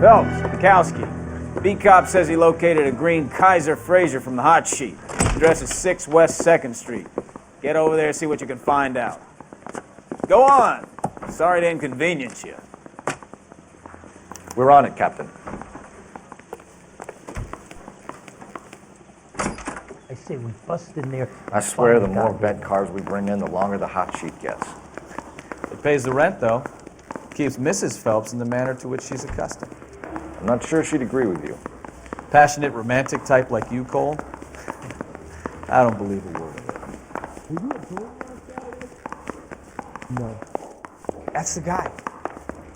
Phelps, Bukowski. B-Cop says he located a green Kaiser Fraser from the hot sheet. Address is 6 West 2nd Street. Get over there and see what you can find out. Go on. Sorry to inconvenience you. We're on it, Captain. I say we bust in there. I swear the more bed cars we bring in, the longer the hot sheet gets. It pays the rent, though. Keeps Mrs. Phelps in the manner to which she's accustomed. I'm not sure she'd agree with you. Passionate, romantic type like you, Cole? I don't believe a word of it. No. That's the guy.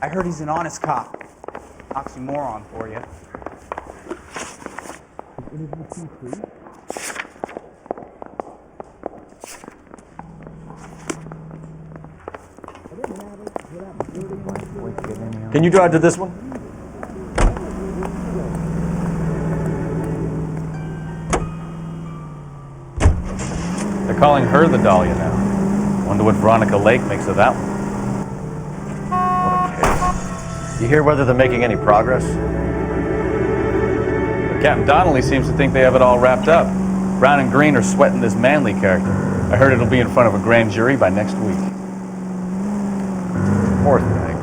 I heard he's an honest cop. Oxymoron for you. Can you drive to this one? They're calling her the Dahlia now. Wonder what Veronica Lake makes of that one. What a case. You hear whether they're making any progress? Captain Donnelly seems to think they have it all wrapped up. Brown and Green are sweating this Manley character. I heard it'll be in front of a grand jury by next week. Poor thing.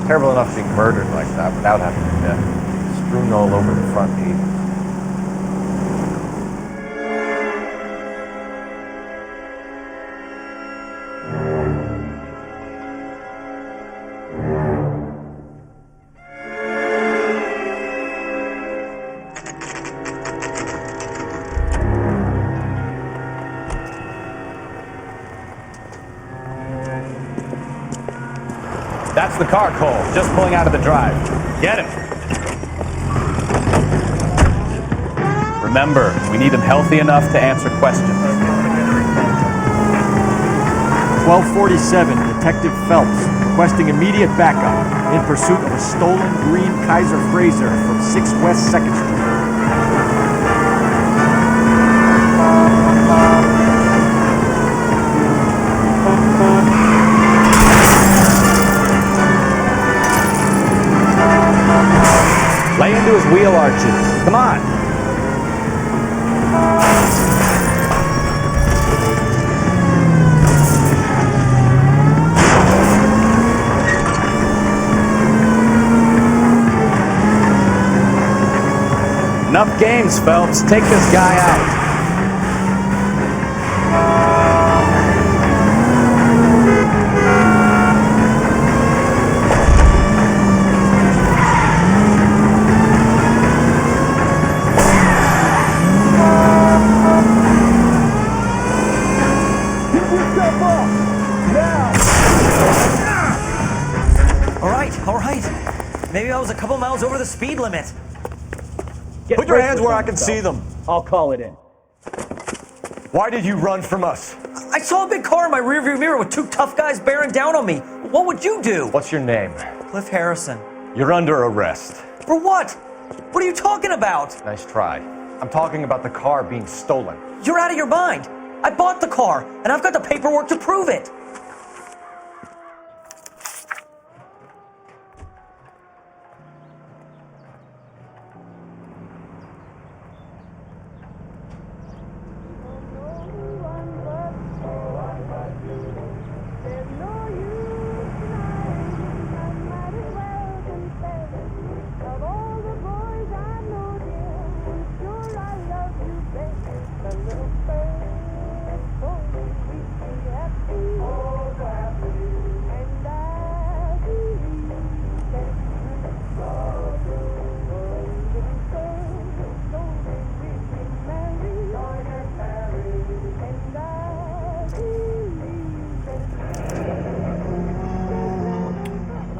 Terrible enough being murdered like that without having a death. Strewn all over the front page. That's the car, Cole. Just pulling out of the drive. Get him. Remember, we need him healthy enough to answer questions. 1247, Detective Phelps, requesting immediate backup in pursuit of a stolen green Kaiser Fraser from 6 West 2nd Street. Lay into his wheel arches. Come on. Enough games, Phelps. Take this guy out. All right. Maybe I was a couple miles over the speed limit. Put your hands where I can see them. I'll call it in. Why did you run from us? I saw a big car in my rearview mirror with two tough guys bearing down on me. What would you do? What's your name? Cliff Harrison. You're under arrest. For what? What are you talking about? Nice try. I'm talking about the car being stolen. You're out of your mind. I bought the car, and I've got the paperwork to prove it.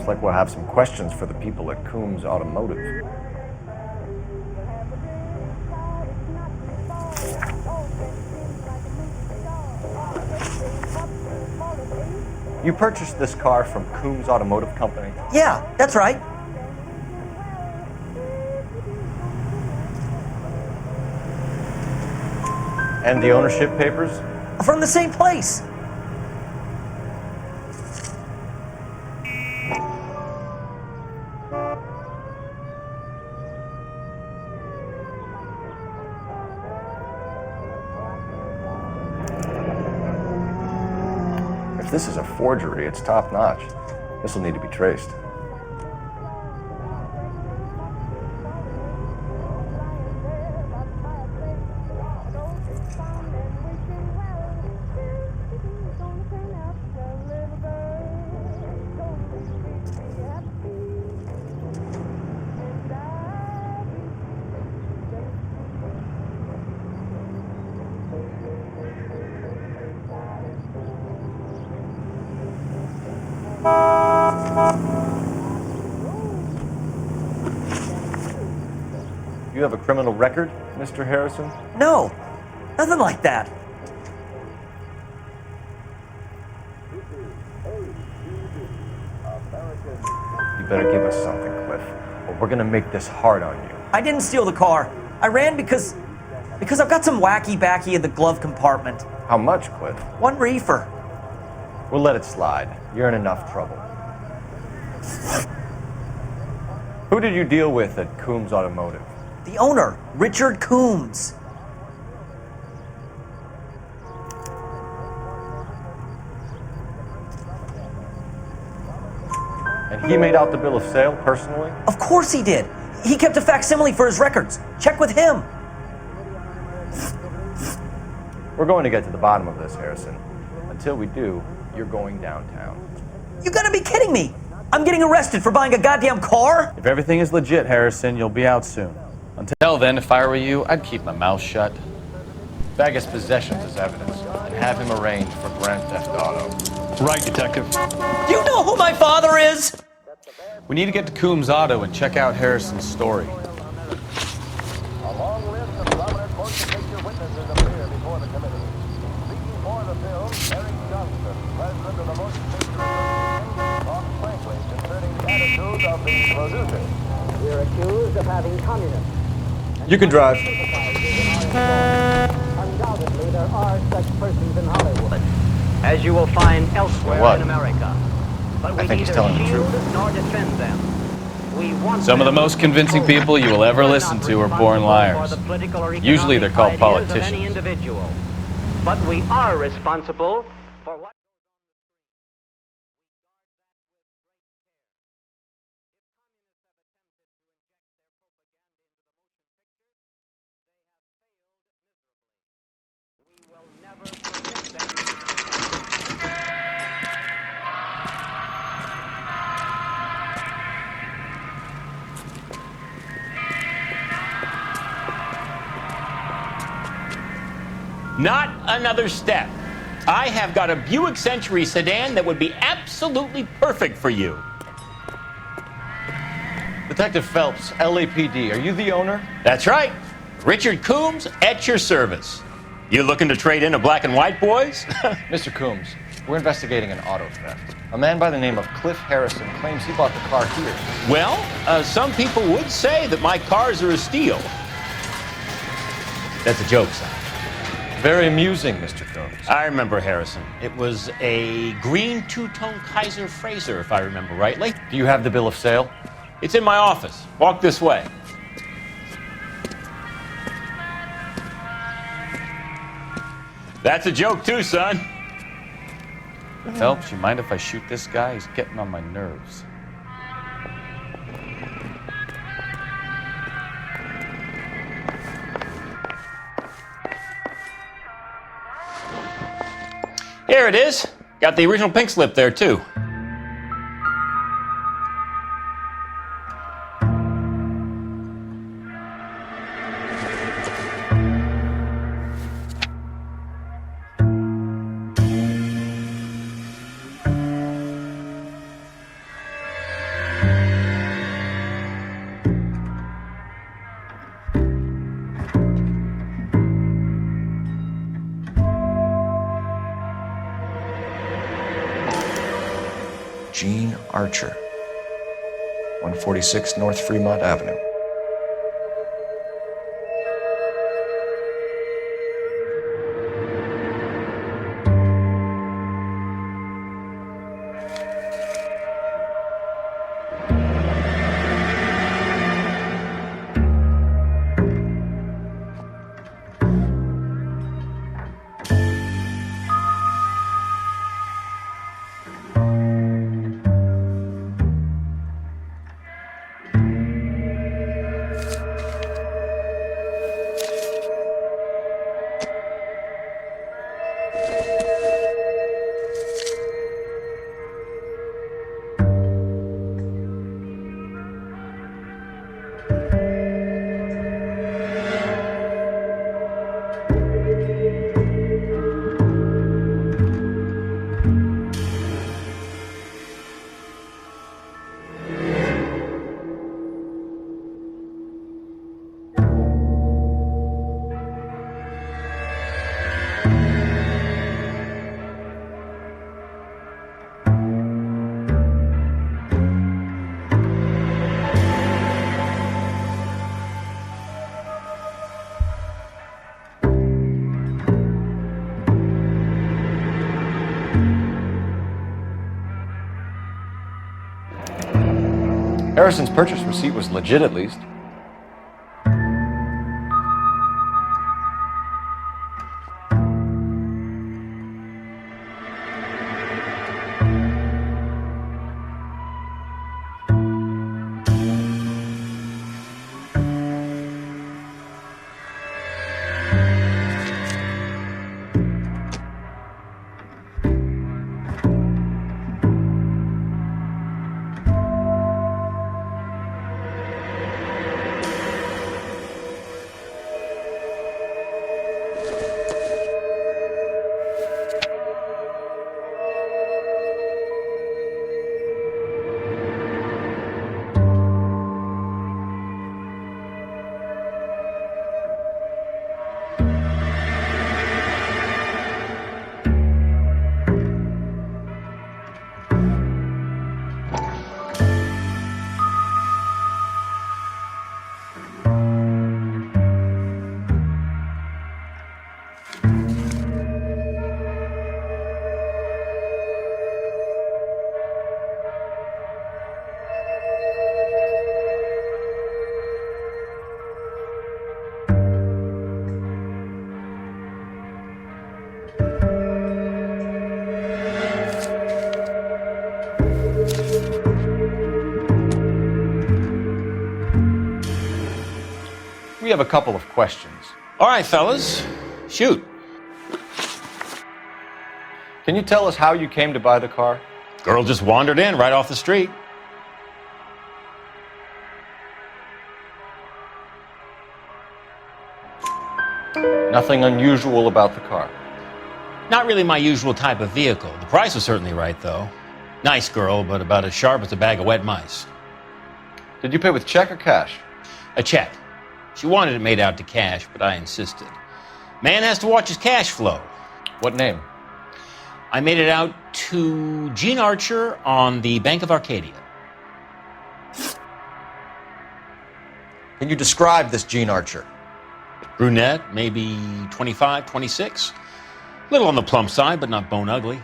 Like we'll have some questions for the people at Coombs Automotive. You purchased this car from Coombs Automotive Company? Yeah, that's right. And the ownership papers? From the same place. If this is a forgery, it's top notch. This will need to be traced. You have a criminal record, Mr. Harrison? No, nothing like that. You better give us something, Cliff, or we're gonna make this hard on you. I didn't steal the car. I ran because I've got some wacky backy in the glove compartment. How much, Cliff? 1 reefer. We'll let it slide. You're in enough trouble. Who did you deal with at Coombs Automotive? The owner, Richard Coombs. And he made out the bill of sale personally? Of course he did. He kept a facsimile for his records. Check with him. We're going to get to the bottom of this, Harrison. Until we do, you're going downtown. You gotta be kidding me. I'm getting arrested for buying a goddamn car? If everything is legit, Harrison, you'll be out soon. Until then, if I were you, I'd keep my mouth shut. Bag his possessions as evidence and have him arraigned for grand theft auto. Right, Detective. Do you know who my father is? We need to get to Coombs Auto and check out Harrison's story. A long list of prominent motion picture witnesses appear before the committee. Speaking for the film, Eric Johnston, president of the Motion Picture Association, talked frankly concerning the attitude of the producers. We're accused of having communists. You can drive. Undoubtedly, there are such persons in Hollywood, as you will find elsewhere What? in America. But we I think he's neither telling the shield truth. nor defend them. We want Some of the them most convincing to people you will ever We're listen not to are born responsible liars. for the political or Usually they're called economic ideas of politicians. any individual. But we are responsible for what. Not another step. I have got a Buick Century sedan that would be absolutely perfect for you. Detective Phelps, LAPD, are you the owner? That's right. Richard Coombs at your service. You looking to trade in a black and white, boys? Mr. Coombs, we're investigating an auto theft. A man by the name of Cliff Harrison claims he bought the car here. Well, some people would say that my cars are a steal. That's a joke, son. Very amusing, Mr. Coombs. I remember Harrison. It was a green two-tone Kaiser Frazer, if I remember rightly. Do you have the bill of sale? It's in my office. Walk this way. That's a joke too, son. Phelps, you mind if I shoot this guy? He's getting on my nerves. Here it is. Got the original pink slip there too. Gene Archer, 146 North Fremont Avenue. Harrison's purchase receipt was legit at least. We have a couple of questions. All right, fellas, shoot. Can you tell us how you came to buy the car? Girl just wandered in right off the street. Nothing unusual about the car. Not really my usual type of vehicle. The price was certainly right, though. Nice girl, but about as sharp as a bag of wet mice. Did you pay with check or cash? A check. She wanted it made out to cash, but I insisted. Man has to watch his cash flow. What name? I made it out to Gene Archer on the Bank of Arcadia. Can you describe this Gene Archer? Brunette, maybe 25, 26. Little on the plump side, but not bone ugly.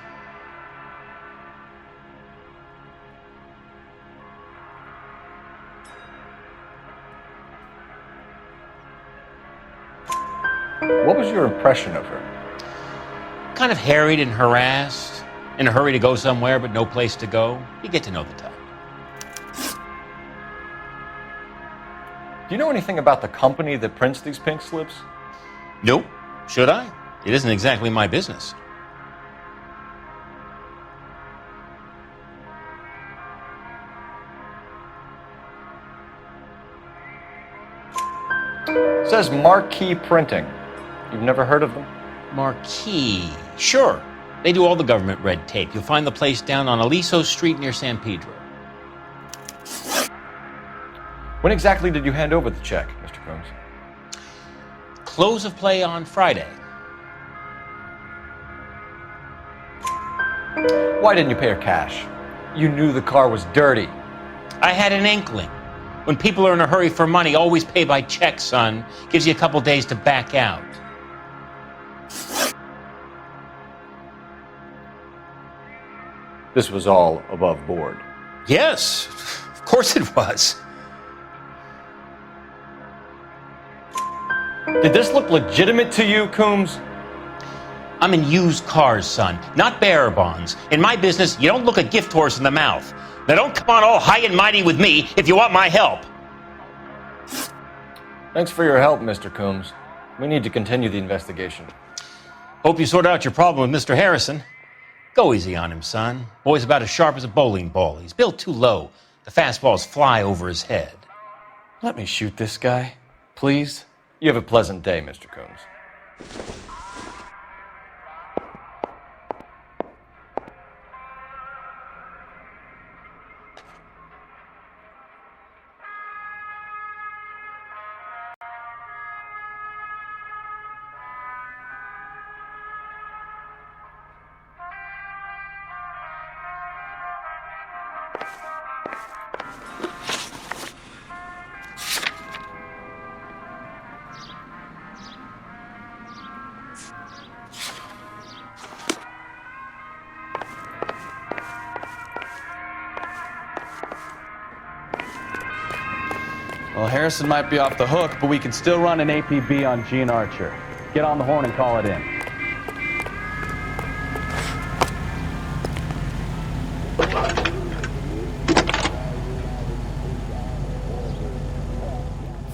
What was your impression of her? Kind of harried and harassed, in a hurry to go somewhere but no place to go. You get to know the type. Do you know anything about the company that prints these pink slips? Nope. Should I? It isn't exactly my business. It says Marquee Printing. You've never heard of them? Marquee. Sure. They do all the government red tape. You'll find the place down on Aliso Street near San Pedro. When exactly did you hand over the check, Mr. Coombs? Close of play on Friday. Why didn't you pay her cash? You knew the car was dirty. I had an inkling. When people are in a hurry for money, always pay by check, son. Gives you a couple days to back out. This was all above board. Yes, of course it was. Did this look legitimate to you, Coombs? I'm in used cars, son, not bearer bonds. In my business, you don't look a gift horse in the mouth. Now don't come on all high and mighty with me if you want my help. Thanks for your help, Mr. Coombs. We need to continue the investigation. Hope you sort out your problem with Mr. Harrison. Go easy on him, son. Boy's about as sharp as a bowling ball. He's built too low. The fastballs fly over his head. Let me shoot this guy, please. You have a pleasant day, Mr. Coombs. Harrison might be off the hook, but we can still run an APB on Gene Archer. Get on the horn and call it in.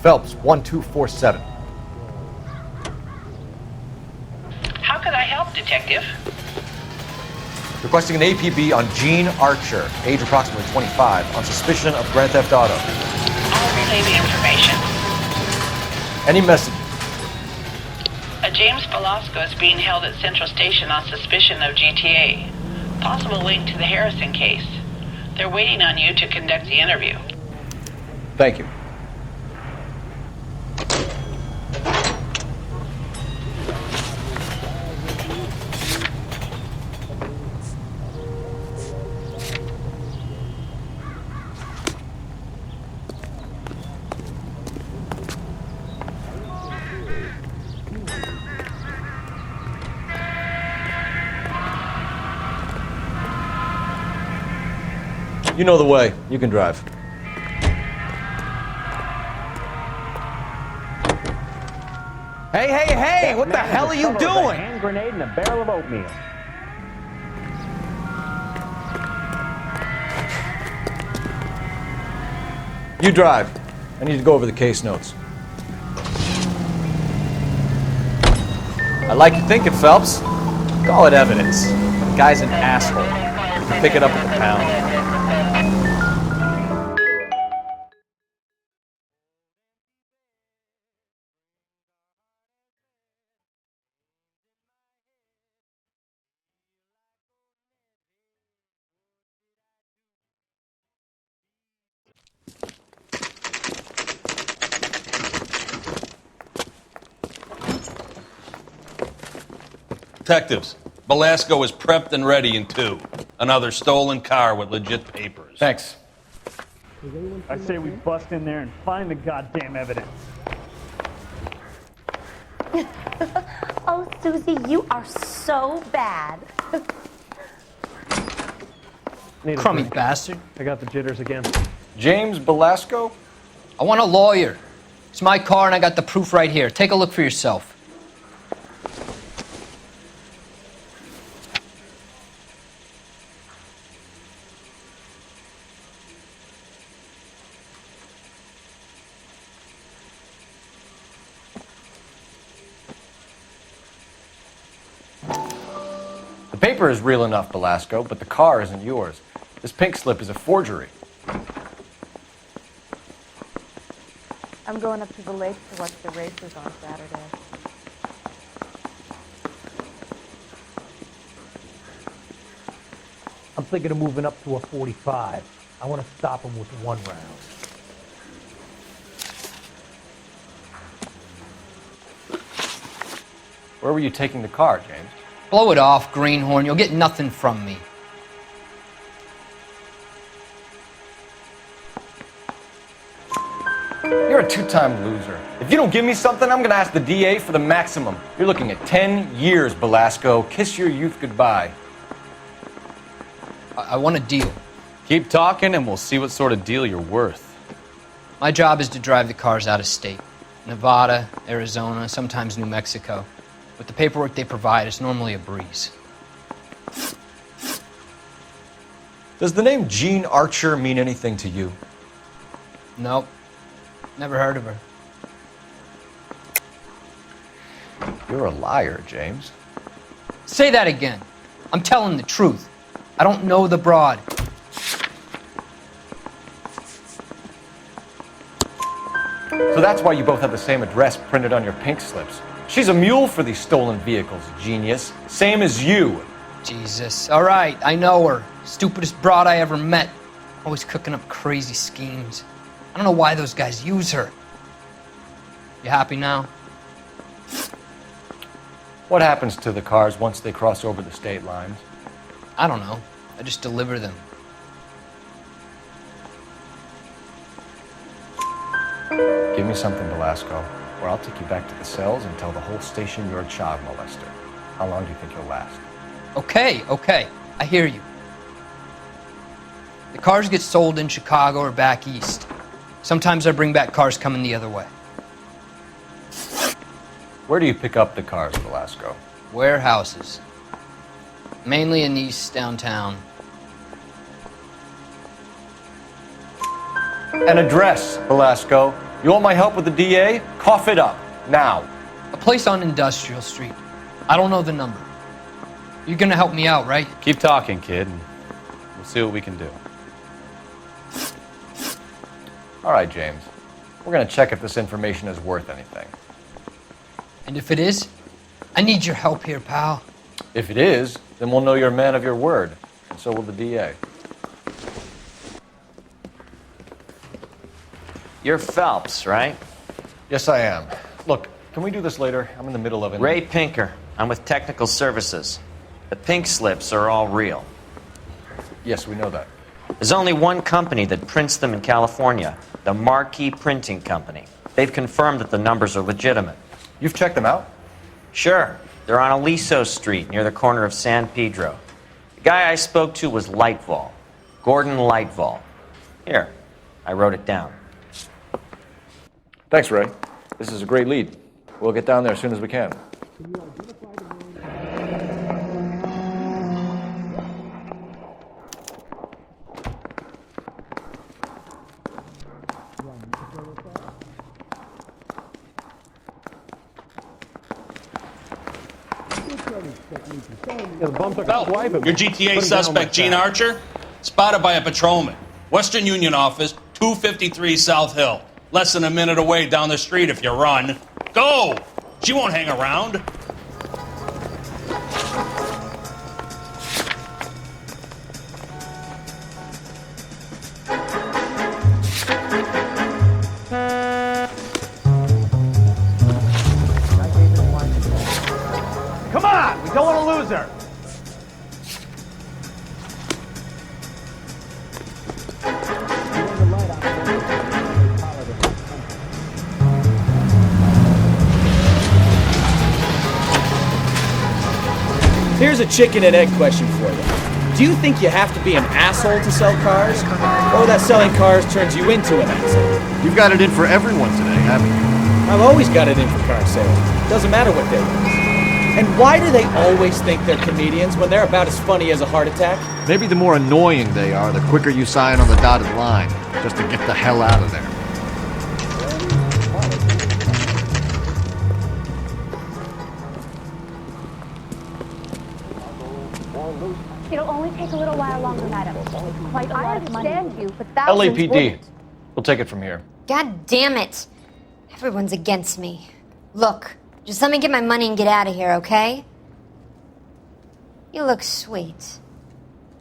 Phelps, 1247. How can I help, Detective? Requesting an APB on Gene Archer, age approximately 25, on suspicion of Grand Theft Auto. I'll relay the information. Any messages? A James Velasco is being held at Central Station on suspicion of GTA. Possible link to the Harrison case. They're waiting on you to conduct the interview. Thank you. You know the way. You can drive. Hey, hey, hey! What the hell are you doing? A hand grenade and a barrel of oatmeal. You drive. I need to go over the case notes. I like your thinking, Phelps. Call it evidence. The guy's an asshole. You can pick it up at the pound. Detectives, Velasco is prepped and ready in 2. Another stolen car with legit papers. Thanks. I say we bust in there and find the goddamn evidence. Oh, Susie, you are so bad. Crummy bastard. I got the jitters again. James Velasco? I want a lawyer. It's my car and I got the proof right here. Take a look for yourself. The paper is real enough, Velasco, but the car isn't yours. This pink slip is a forgery. I'm going up to the lake to watch the races on Saturday. I'm thinking of moving up to a 45. I want to stop him with one round. Where were you taking the car, James? Blow it off, greenhorn. You'll get nothing from me. You're a two-time loser. If you don't give me something, I'm gonna ask the DA for the maximum. You're looking at 10 years, Velasco. Kiss your youth goodbye. I want a deal. Keep talking and we'll see what sort of deal you're worth. My job is to drive the cars out of state. Nevada, Arizona, sometimes New Mexico. With the paperwork they provide, it's normally a breeze. Does the name Gene Archer mean anything to you? Nope. Never heard of her. You're a liar, James. Say that again. I'm telling the truth. I don't know the broad. So that's why you both have the same address printed on your pink slips. She's a mule for these stolen vehicles, genius. Same as you. Jesus. All right, I know her. Stupidest broad I ever met. Always cooking up crazy schemes. I don't know why those guys use her. You happy now? What happens to the cars once they cross over the state lines? I don't know. I just deliver them. Give me something, Velasco, or I'll take you back to the cells and tell the whole station you're a child molester. How long do you think you'll last? Okay. I hear you. The cars get sold in Chicago or back east. Sometimes I bring back cars coming the other way. Where do you pick up the cars, Velasco? Warehouses. Mainly in East downtown. An address, Velasco. You want my help with the DA? Cough it up, now. A place on Industrial Street. I don't know the number. You're gonna help me out, right? Keep talking, kid, and we'll see what we can do. All right, James. We're gonna check if this information is worth anything. And if it is, I need your help here, pal. If it is, then we'll know you're a man of your word, and so will the DA. You're Phelps, right? Yes, I am. Look, can we do this later? I'm in the middle of it. Ray Pinker. I'm with Technical Services. The pink slips are all real. Yes, we know that. There's only one company that prints them in California, the Marquee Printing Company. They've confirmed that the numbers are legitimate. You've checked them out? Sure. They're on Aliso Street, near the corner of San Pedro. The guy I spoke to was Lightval. Gordon Lightval. Here, I wrote it down. Thanks, Ray. This is a great lead. We'll get down there as soon as we can. Your GTA suspect, Gene Archer, spotted by a patrolman. Western Union office, 253 South Hill. Less than a minute away down the street if you run. Go! She won't hang around. Come on! We don't want to lose her! Here's a chicken and egg question for you. Do you think you have to be an asshole to sell cars? Or that selling cars turns you into an asshole? You've got it in for everyone today, haven't you? I've always got it in for car sales. Doesn't matter what they are. And why do they always think they're comedians when they're about as funny as a heart attack? Maybe the more annoying they are, the quicker you sign on the dotted line, just to get the hell out of there. It'll only take a little while longer, madam. It's quite a lot of money. I understand you, but thousands LAPD. wouldn't. We'll take it from here. God damn it. Everyone's against me. Look, just let me get my money and get out of here, okay? You look sweet.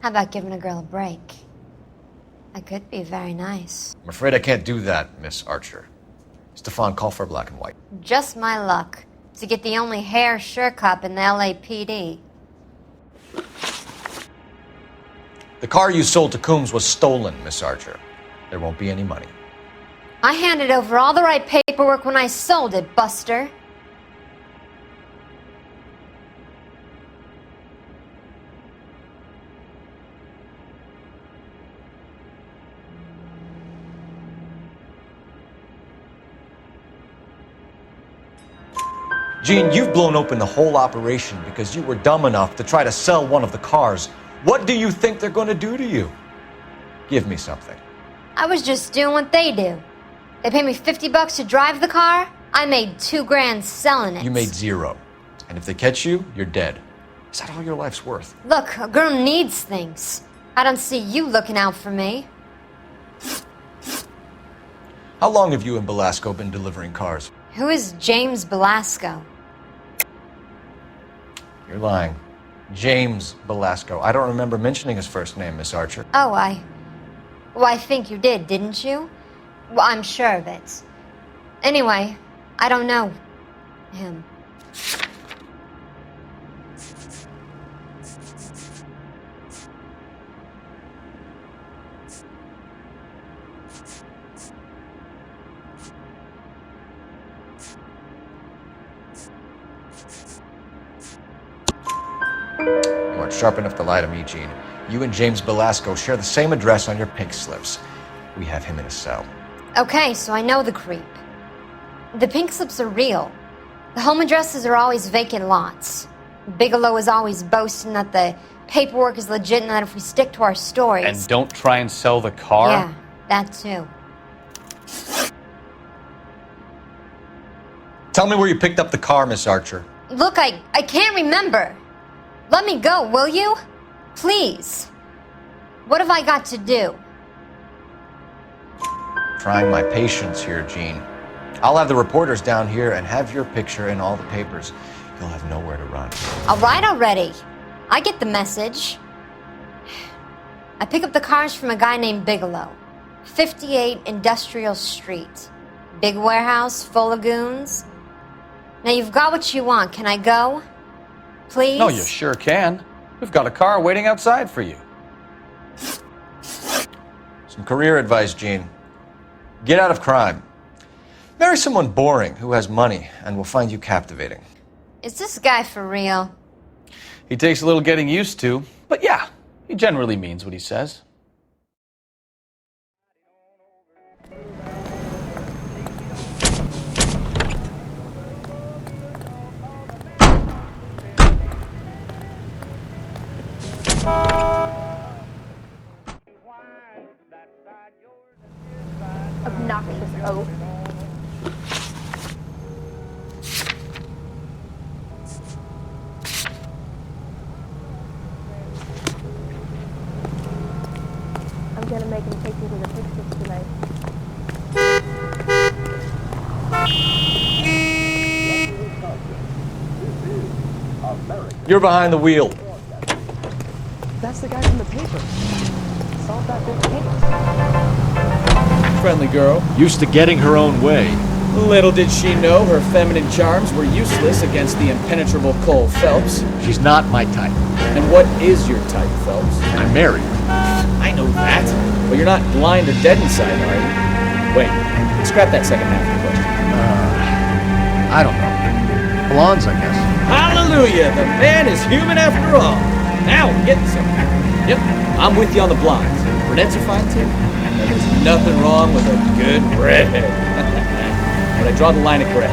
How about giving a girl a break? I could be very nice. I'm afraid I can't do that, Miss Archer. Stefan, call for black and white. Just my luck to get the only hair sure cop in the LAPD. The car you sold to Coombs was stolen, Miss Archer. There won't be any money. I handed over all the right paperwork when I sold it, Buster. Gene, you've blown open the whole operation because you were dumb enough to try to sell one of the cars. What do you think they're going to do to you? Give me something. I was just doing what they do. They paid me $50 to drive the car. I made $2 grand selling it. You made $0. And if they catch you, you're dead. Is that all your life's worth? Look, a girl needs things. I don't see you looking out for me. How long have you and Belasco been delivering cars? Who is James Belasco? You're lying. James Belasco. I don't remember mentioning his first name, Miss Archer. Oh, Well, I think you did, didn't you? Well, I'm sure of it. Anyway, I don't know him. You aren't sharp enough to lie to me, Gene. You and James Belasco share the same address on your pink slips. We have him in a cell. Okay, so I know the creep. The pink slips are real. The home addresses are always vacant lots. Bigelow is always boasting that the paperwork is legit and that if we stick to our stories... And don't try and sell the car? Yeah, that too. Tell me where you picked up the car, Miss Archer. Look, I can't remember. Let me go, will you? Please. What have I got to do? Trying my patience here, Jean. I'll have the reporters down here and have your picture in all the papers. You'll have nowhere to run. All right already. I get the message. I pick up the cars from a guy named Bigelow. 58 Industrial Street. Big warehouse, full of goons. Now you've got what you want. Can I go? Please? No, you sure can. We've got a car waiting outside for you. Some career advice, Jean. Get out of crime. Marry someone boring who has money and will find you captivating. Is this guy for real? He takes a little getting used to, but yeah, he generally means what he says. Obnoxious oaf. I'm gonna make him take you to the pictures tonight. You're behind the wheel. That's the guy from the paper. Solve that big case. Friendly girl, used to getting her own way. Little did she know her feminine charms were useless against the impenetrable Cole Phelps. She's not my type. And what is your type, Phelps? I'm married. I know that. But you're not blind or dead inside, are you? Wait, scrap that second half of the question. I don't know. Blondes, I guess. Hallelujah! The man is human after all. Now I'm getting something. Yep, I'm with you on the blondes. Brunettes are fine too. And there's nothing wrong with a good redhead. But I draw the line at gray.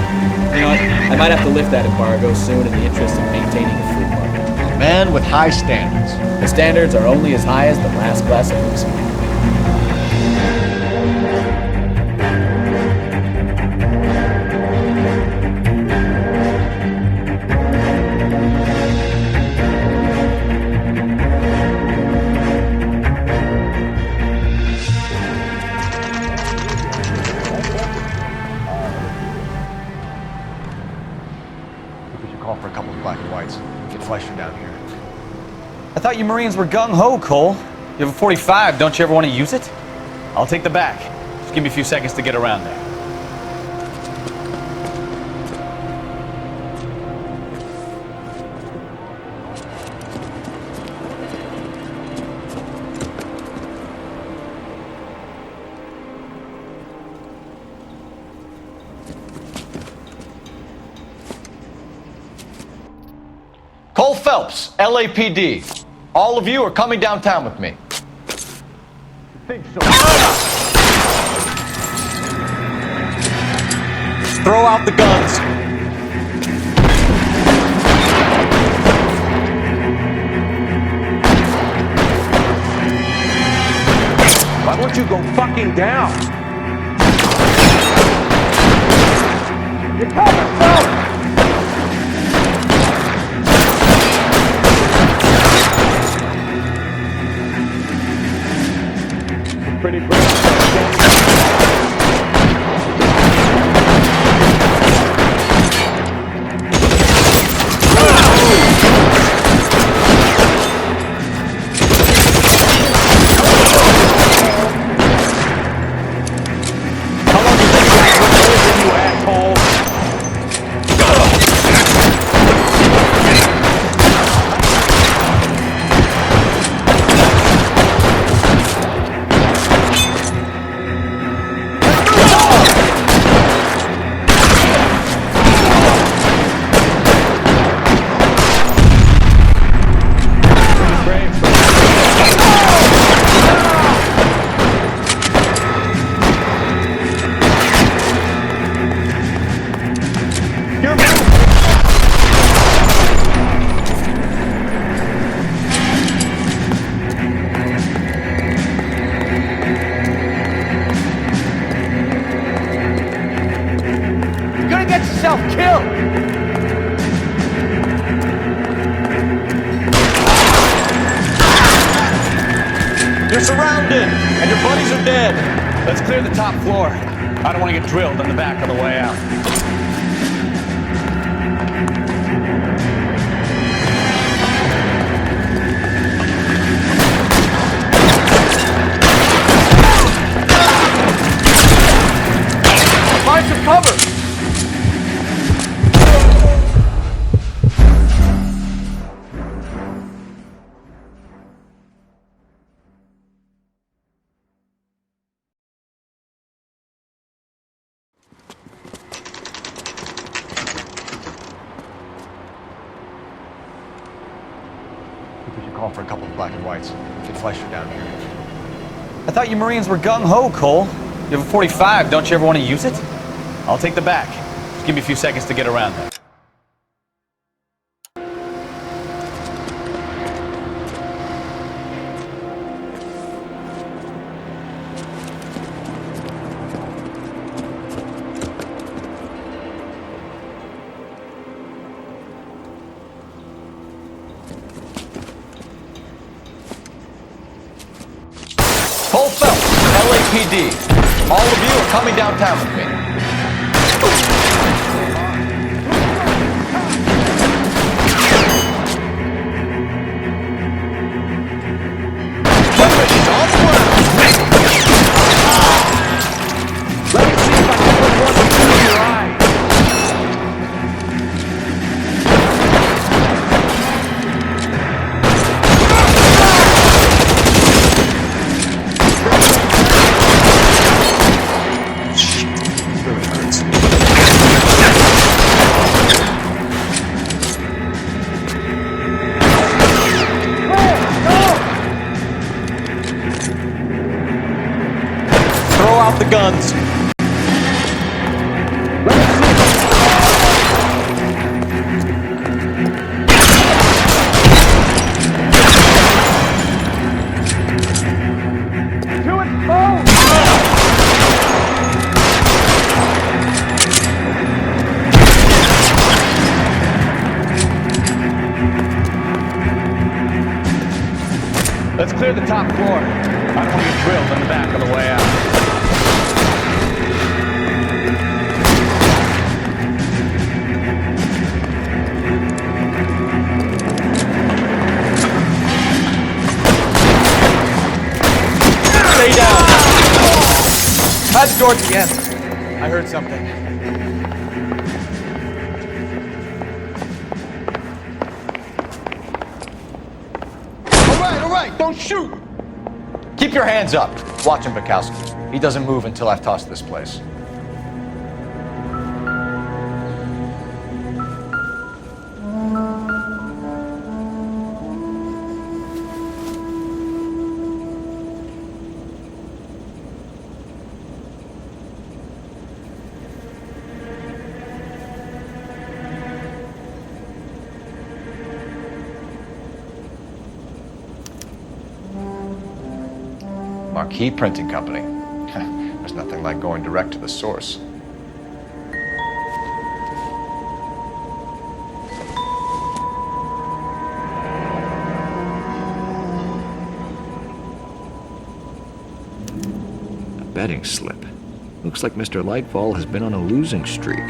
You know what? I might have to lift that embargo soon in the interest of maintaining a free market. A man with high standards. The standards are only as high as the last glass of whiskey. For a couple of black and whites. Get Fleischer down here. I thought you Marines were gung-ho, Cole. You have a 45, don't you ever want to use it? I'll take the back. Just give me a few seconds to get around there. Cole Phelps, LAPD. All of you are coming downtown with me. Think so. Throw out the guns. Why won't you go fucking down? You're coming, Phelps! Pretty brave. You're surrounded, and your buddies are dead. Let's clear the top floor. I don't want to get drilled in the back on the way out. Find some cover! We should call for a couple of black and whites. Get Fleischer down here. I thought you Marines were gung-ho, Cole. You have a 45, don't you ever want to use it? I'll take the back. Just give me a few seconds to get around there. Cole Phelps, LAPD. All of you are coming downtown with me. Throw out the guns. Let's clear the top floor. I don't want to get drilled in the back on the way out. Stay down. That's George again. I heard something. All right, don't shoot! Keep your hands up. Watch him, Bukowski. He doesn't move until I've tossed this place. Marquis Printing Company. There's nothing like going direct to the source. A betting slip. Looks like Mr. Lightfall has been on a losing streak.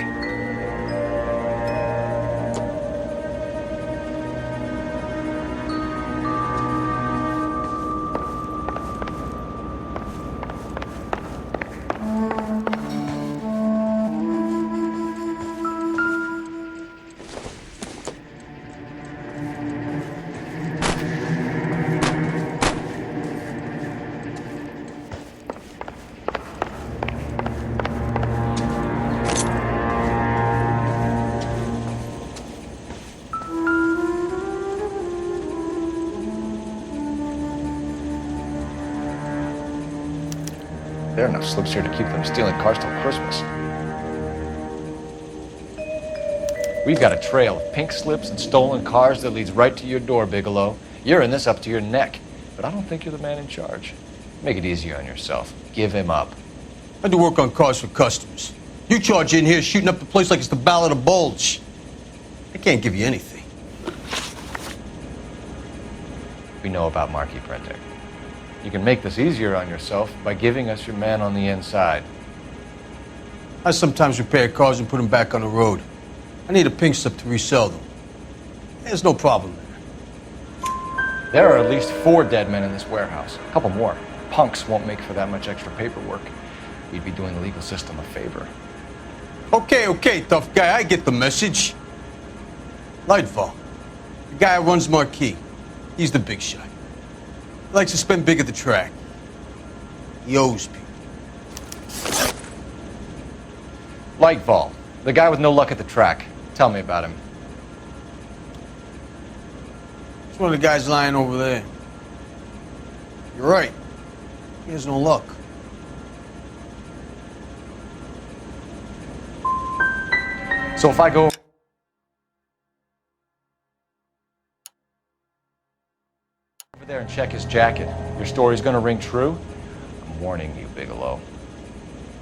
There are enough slips here to keep them stealing cars till Christmas. We've got a trail of pink slips and stolen cars that leads right to your door, Bigelow. You're in this up to your neck, but I don't think you're the man in charge. Make it easier on yourself. Give him up. I do work on cars for customers. You charge in here shooting up the place like it's the Ballad of Bulge. I can't give you anything. We know about Marquis Printing. You can make this easier on yourself by giving us your man on the inside. I sometimes repair cars and put them back on the road. I need a pink slip to resell them. There's no problem there. There are at least 4 dead men in this warehouse. A couple more. Punks won't make for that much extra paperwork. We'd be doing the legal system a favor. Okay, tough guy, I get the message. Lightfall, the guy who runs Marquis. He's the big shot. He likes to spend big at the track. He owes people. Lightfall, the guy with no luck at the track. Tell me about him. It's one of the guys lying over there. You're right. He has no luck. So if I go over there and check his jacket, your story's gonna ring true? I'm warning you, Bigelow.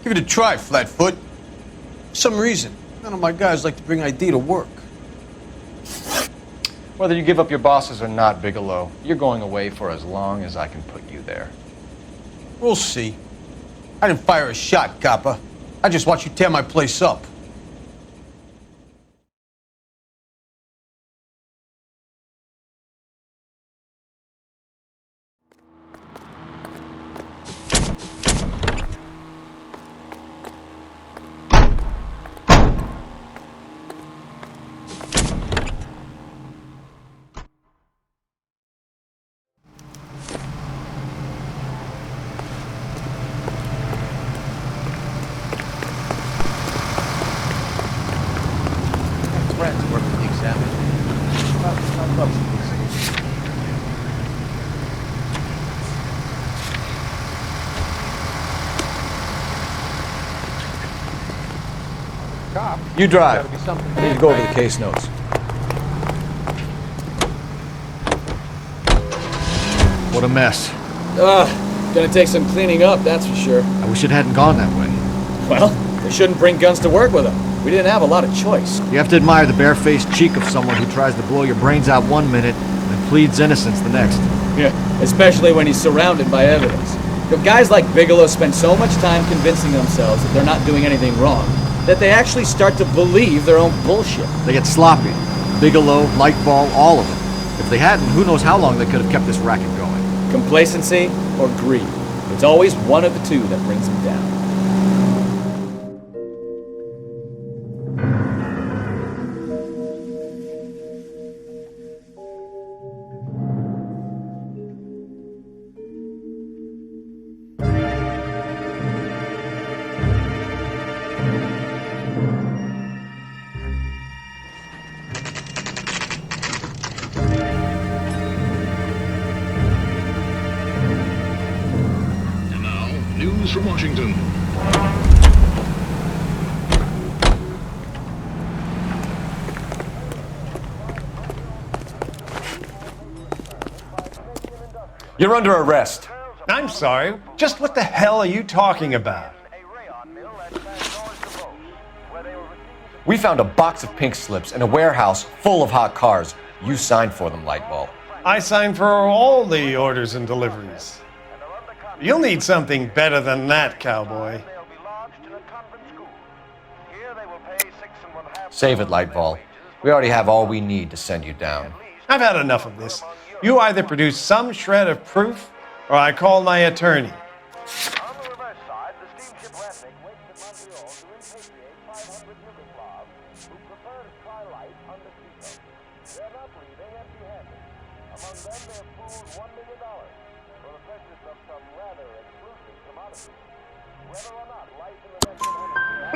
Give it a try, Flatfoot. For some reason, none of my guys like to bring ID to work. Whether you give up your bosses or not, Bigelow, you're going away for as long as I can put you there. We'll see. I didn't fire a shot, copper. I just watched you tear my place up. Friends work for the examiner. You drive. I need to go over the case notes. What a mess. Gonna take some cleaning up, that's for sure. I wish it hadn't gone that way. Well, they shouldn't bring guns to work with them. We didn't have a lot of choice. You have to admire the barefaced cheek of someone who tries to blow your brains out one minute and pleads innocence the next. Yeah, especially when he's surrounded by evidence. You know, guys like Bigelow spend so much time convincing themselves that they're not doing anything wrong, that they actually start to believe their own bullshit. They get sloppy. Bigelow, Lightball, all of them. If they hadn't, who knows how long they could have kept this racket going. Complacency or greed. It's always one of the two that brings them down. News from Washington. You're under arrest. I'm sorry. Just what the hell are you talking about? We found a box of pink slips in a warehouse full of hot cars. You signed for them, Lightball. I signed for all the orders and deliveries. You'll need something better than that, cowboy. Save it, Lightball. We already have all we need to send you down. I've had enough of this. You either produce some shred of proof, or I call my attorney.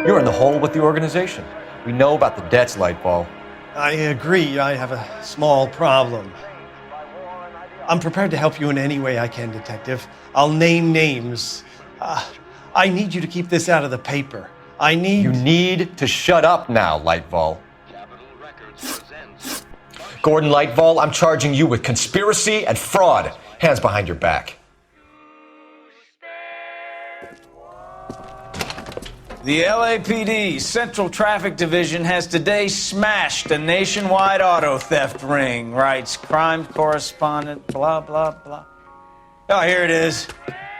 You're in the hole with the organization. We know about the debts, Lightball. I agree. I have a small problem. I'm prepared to help you in any way I can, Detective. I'll name names. I need you to keep this out of the paper. You need to shut up now, Lightball. Gordon Lightball, I'm charging you with conspiracy and fraud. Hands behind your back. The LAPD Central Traffic Division has today smashed a nationwide auto theft ring, writes crime correspondent, blah, blah, blah. Oh, here it is.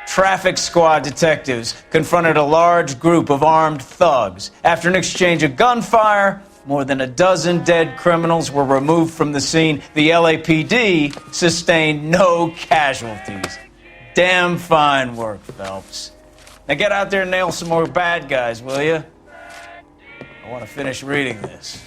Traffic squad detectives confronted a large group of armed thugs. After an exchange of gunfire, more than a dozen dead criminals were removed from the scene. The LAPD sustained no casualties. Damn fine work, Phelps. Now get out there and nail some more bad guys, will you? I want to finish reading this.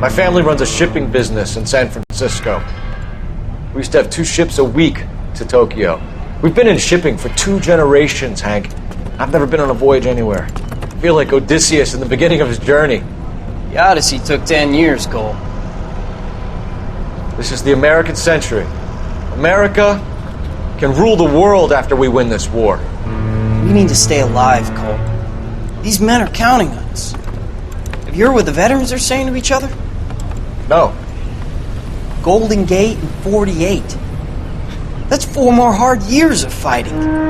My family runs a shipping business in San Francisco. We used to have 2 ships a week to Tokyo. We've been in shipping for 2 generations, Hank. I've never been on a voyage anywhere. I feel like Odysseus in the beginning of his journey. The Odyssey took 10 years, Cole. This is the American century. America can rule the world after we win this war. We need to stay alive, Cole. These men are counting on us. Have you heard what the veterans are saying to each other? No. Golden Gate and 48. That's 4 more hard years of fighting.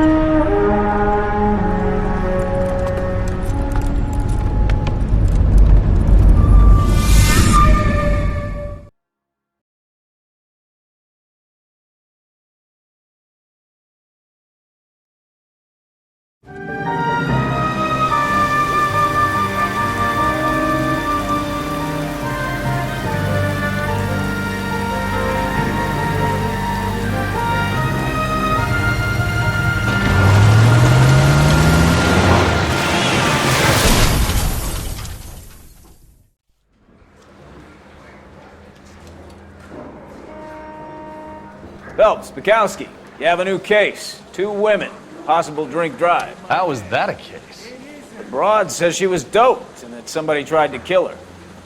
Phelps, Bukowski, you have a new case. 2 women, possible drink drive. How was that a case? The broad says she was doped and that somebody tried to kill her.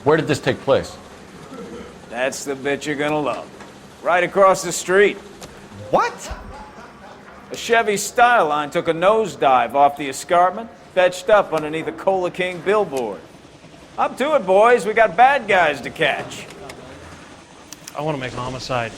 Where did this take place? That's the bit you're gonna love. Right across the street. What? A Chevy Styline took a nosedive off the escarpment, fetched up underneath a Cola King billboard. Up to it, boys. We got bad guys to catch. I want to make homicide.